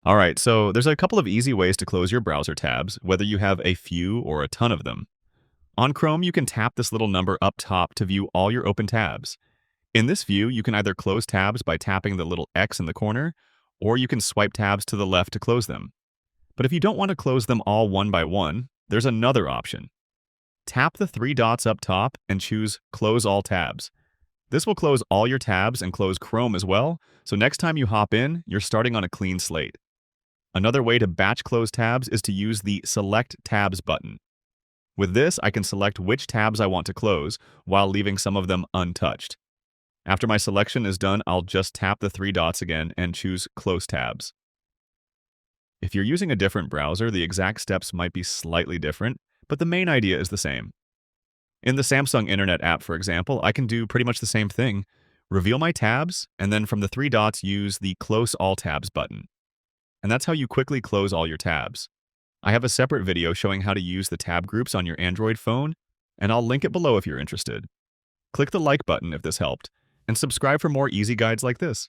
All right, so there's a couple of easy ways to close your browser tabs, whether you have a few or a ton of them. On Chrome, you can tap this little number up top to view all your open tabs. In this view, you can either close tabs by tapping the little X in the corner, or you can swipe tabs to the left to close them. But if you don't want to close them all one by one, there's another option. Tap the three dots up top and choose Close All Tabs. This will close all your tabs and close Chrome as well, so next time you hop in, you're starting on a clean slate. Another way to batch close tabs is to use the Select Tabs button. With this, I can select which tabs I want to close while leaving some of them untouched. After my selection is done, I'll just tap the three dots again and choose Close Tabs. If you're using a different browser, the exact steps might be slightly different, but the main idea is the same. In the Samsung Internet app, for example, I can do pretty much the same thing. Reveal my tabs, and then from the three dots, use the Close All Tabs button. And that's how you quickly close all your tabs. I have a separate video showing how to use the tab groups on your Android phone, and I'll link it below if you're interested. Click the like button if this helped, and subscribe for more easy guides like this.